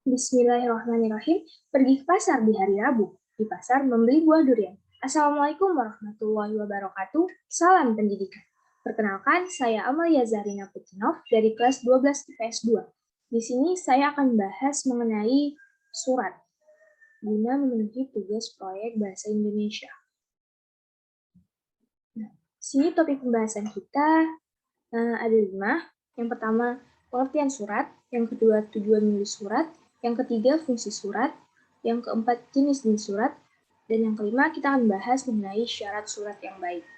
Bismillahirrahmanirrahim. Pergi ke pasar di hari Rabu. Di pasar membeli buah durian. Assalamualaikum warahmatullahi wabarakatuh. Salam pendidikan. Perkenalkan, saya Amalia Zarina Putinov dari kelas 12 IPS 2. Di sini saya akan bahas mengenai surat guna memenuhi tugas proyek bahasa Indonesia. Nah, sini topik pembahasan kita ada 5. Yang pertama, pengertian surat. Yang kedua, tujuan menulis surat. Yang ketiga, fungsi surat. Yang keempat, jenis-jenis surat. Dan yang kelima, kita akan bahas mengenai syarat surat yang baik.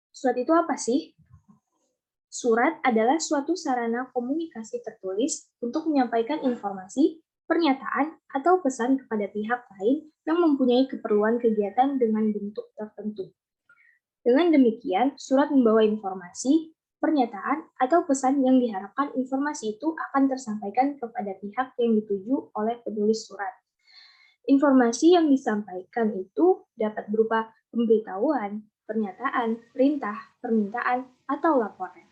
Surat itu apa sih? Surat adalah suatu sarana komunikasi tertulis untuk menyampaikan informasi, pernyataan, atau pesan kepada pihak lain yang mempunyai keperluan kegiatan dengan bentuk tertentu. Dengan demikian, surat membawa informasi, pernyataan, atau pesan yang diharapkan informasi itu akan tersampaikan kepada pihak yang dituju oleh penulis surat. Informasi yang disampaikan itu dapat berupa pemberitahuan, pernyataan, perintah, permintaan, atau laporan.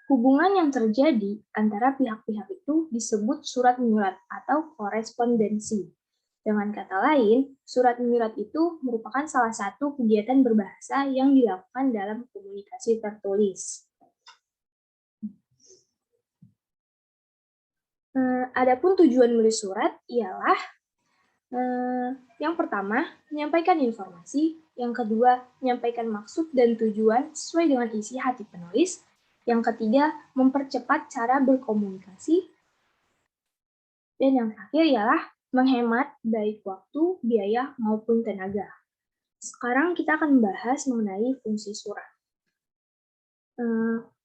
Hubungan yang terjadi antara pihak-pihak itu disebut surat-menyurat atau korespondensi. Dengan kata lain, surat-menyurat itu merupakan salah satu kegiatan berbahasa yang dilakukan dalam komunikasi tertulis. Adapun tujuan menulis surat ialah yang pertama, menyampaikan informasi, yang kedua, menyampaikan maksud dan tujuan sesuai dengan isi hati penulis, yang ketiga, mempercepat cara berkomunikasi, dan yang terakhir ialah menghemat baik waktu, biaya, maupun tenaga. Sekarang kita akan membahas mengenai fungsi surat.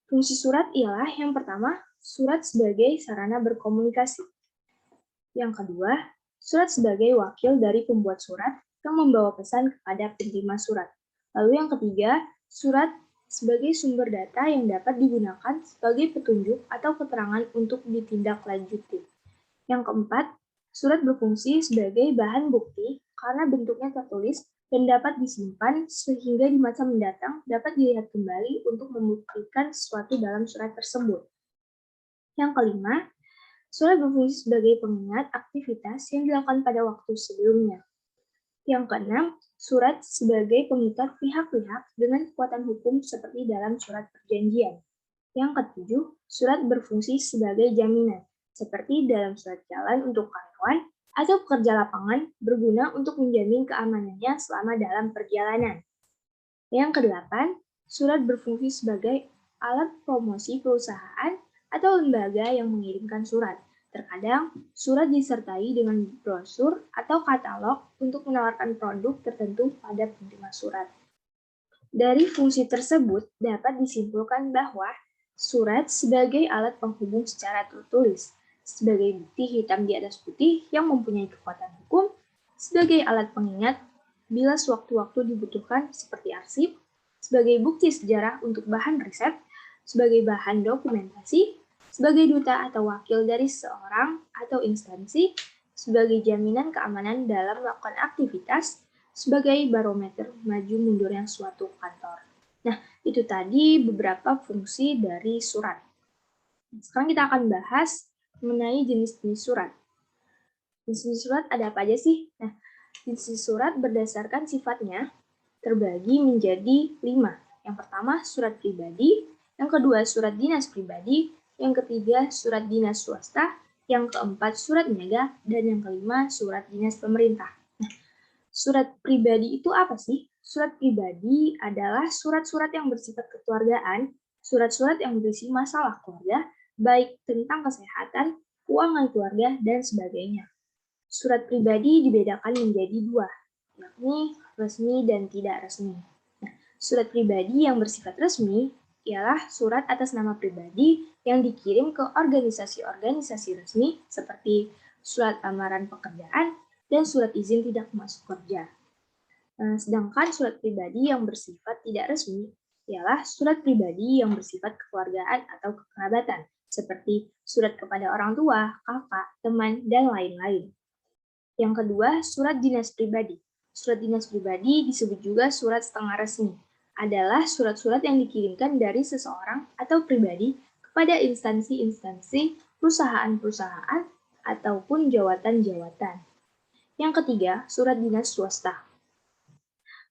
Fungsi surat ialah yang pertama, surat sebagai sarana berkomunikasi. Yang kedua, surat sebagai wakil dari pembuat surat yang membawa pesan kepada penerima surat. Lalu yang ketiga, surat sebagai sumber data yang dapat digunakan sebagai petunjuk atau keterangan untuk ditindaklanjuti. Yang keempat, surat berfungsi sebagai bahan bukti karena bentuknya tertulis dan dapat disimpan sehingga di masa mendatang dapat dilihat kembali untuk membuktikan sesuatu dalam surat tersebut. Yang kelima, surat berfungsi sebagai pengingat aktivitas yang dilakukan pada waktu sebelumnya. Yang keenam, surat sebagai pengikat pihak-pihak dengan kekuatan hukum seperti dalam surat perjanjian. Yang ketujuh, surat berfungsi sebagai jaminan, seperti dalam surat jalan untuk karyawan atau pekerja lapangan berguna untuk menjamin keamanannya selama dalam perjalanan. Yang kedelapan, surat berfungsi sebagai alat promosi perusahaan atau lembaga yang mengirimkan surat. Terkadang, surat disertai dengan brosur atau katalog untuk menawarkan produk tertentu pada penerima surat. Dari fungsi tersebut dapat disimpulkan bahwa surat sebagai alat penghubung secara tertulis, sebagai bukti hitam di atas putih yang mempunyai kekuatan hukum, sebagai alat pengingat bila sewaktu-waktu dibutuhkan seperti arsip, sebagai bukti sejarah untuk bahan riset, sebagai bahan dokumentasi, sebagai duta atau wakil dari seorang atau instansi, sebagai jaminan keamanan dalam melakukan aktivitas, sebagai barometer maju mundurnya suatu kantor. Nah, itu tadi beberapa fungsi dari surat. Sekarang kita akan bahas mengenai jenis-jenis surat. Jenis surat ada apa aja sih? Nah, jenis surat berdasarkan sifatnya terbagi menjadi 5. Yang pertama, surat pribadi. Yang kedua, surat dinas pribadi. Yang ketiga, surat dinas swasta. Yang keempat, surat niaga. Dan yang kelima, surat dinas pemerintah. Nah, surat pribadi itu apa sih? Surat pribadi adalah surat-surat yang bersifat kekeluargaan, surat-surat yang berisi masalah keluarga, baik tentang kesehatan, keuangan keluarga, dan sebagainya. Surat pribadi dibedakan menjadi 2, yakni resmi dan tidak resmi. Nah, surat pribadi yang bersifat resmi ialah surat atas nama pribadi yang dikirim ke organisasi-organisasi resmi seperti surat lamaran pekerjaan dan surat izin tidak masuk kerja. Sedangkan surat pribadi yang bersifat tidak resmi ialah surat pribadi yang bersifat kekeluargaan atau kekerabatan, seperti surat kepada orang tua, kakak, teman, dan lain-lain. Yang kedua, surat dinas pribadi. Surat dinas pribadi disebut juga surat setengah resmi. Adalah surat-surat yang dikirimkan dari seseorang atau pribadi kepada instansi-instansi, perusahaan-perusahaan, ataupun jawatan-jawatan. Yang ketiga, surat dinas swasta.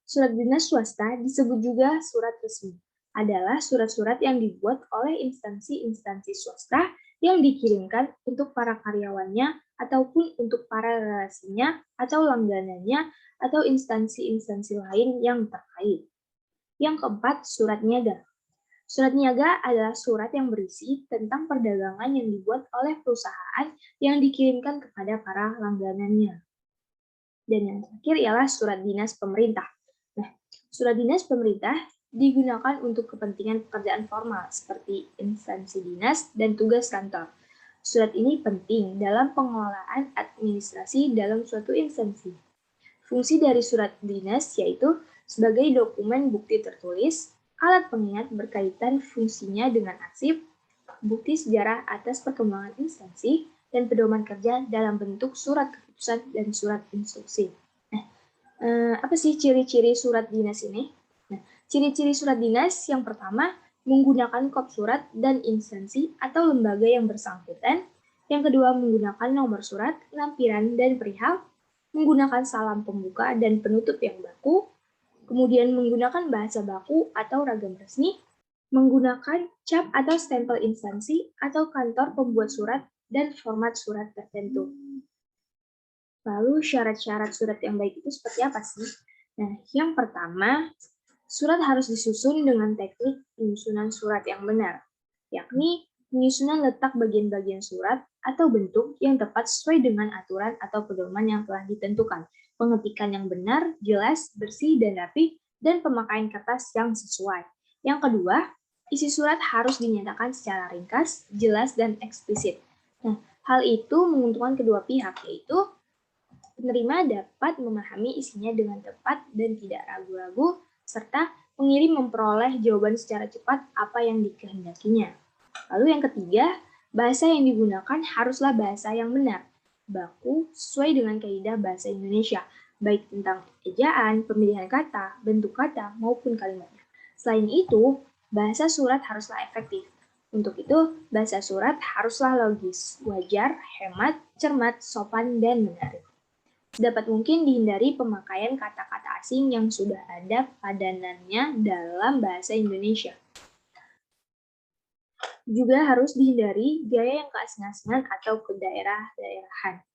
Surat dinas swasta disebut juga surat resmi. Adalah surat-surat yang dibuat oleh instansi-instansi swasta yang dikirimkan untuk para karyawannya ataupun untuk para relasinya atau langganannya atau instansi-instansi lain yang terkait. Yang keempat, surat niaga. Surat niaga adalah surat yang berisi tentang perdagangan yang dibuat oleh perusahaan yang dikirimkan kepada para langganannya. Dan yang terakhir ialah surat dinas pemerintah. Nah, surat dinas pemerintah digunakan untuk kepentingan pekerjaan formal seperti instansi dinas dan tugas kantor. Surat ini penting dalam pengelolaan administrasi dalam suatu instansi. Fungsi dari surat dinas yaitu sebagai dokumen bukti tertulis, alat pengingat berkaitan fungsinya dengan arsip, bukti sejarah atas perkembangan instansi, dan pedoman kerja dalam bentuk surat keputusan dan surat instruksi. Nah, apa sih ciri-ciri surat dinas ini? Nah, ciri-ciri surat dinas yang pertama, menggunakan kop surat dan instansi atau lembaga yang bersangkutan. Yang kedua, menggunakan nomor surat, lampiran, dan perihal. Menggunakan salam pembuka dan penutup yang baku. Kemudian menggunakan bahasa baku atau ragam resmi. Menggunakan cap atau stempel instansi atau kantor pembuat surat dan format surat tertentu. Lalu syarat-syarat surat yang baik itu seperti apa sih? Nah, yang pertama, surat harus disusun dengan teknik penyusunan surat yang benar, yakni penyusunan letak bagian-bagian surat atau bentuk yang tepat sesuai dengan aturan atau pedoman yang telah ditentukan, pengetikan yang benar, jelas, bersih, dan rapi, dan pemakaian kertas yang sesuai. Yang kedua, isi surat harus dinyatakan secara ringkas, jelas, dan eksplisit. Nah, hal itu menguntungkan kedua pihak, yaitu penerima dapat memahami isinya dengan tepat dan tidak ragu-ragu, serta pengirim memperoleh jawaban secara cepat apa yang dikehendakinya. Lalu yang ketiga, bahasa yang digunakan haruslah bahasa yang benar, baku, sesuai dengan kaidah bahasa Indonesia, baik tentang ejaan, pemilihan kata, bentuk kata, maupun kalimatnya. Selain itu, bahasa surat haruslah efektif. Untuk itu, bahasa surat haruslah logis, wajar, hemat, cermat, sopan, dan menarik. Dapat mungkin dihindari pemakaian kata-kata asing yang sudah ada padanannya dalam bahasa Indonesia. Juga harus dihindari gaya yang keasing-asingan atau kedaerah-daerahan.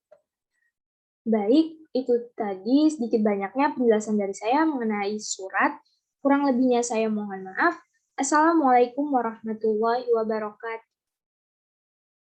Baik, itu tadi sedikit banyaknya penjelasan dari saya mengenai surat. Kurang lebihnya saya mohon maaf. Assalamualaikum warahmatullahi wabarakatuh.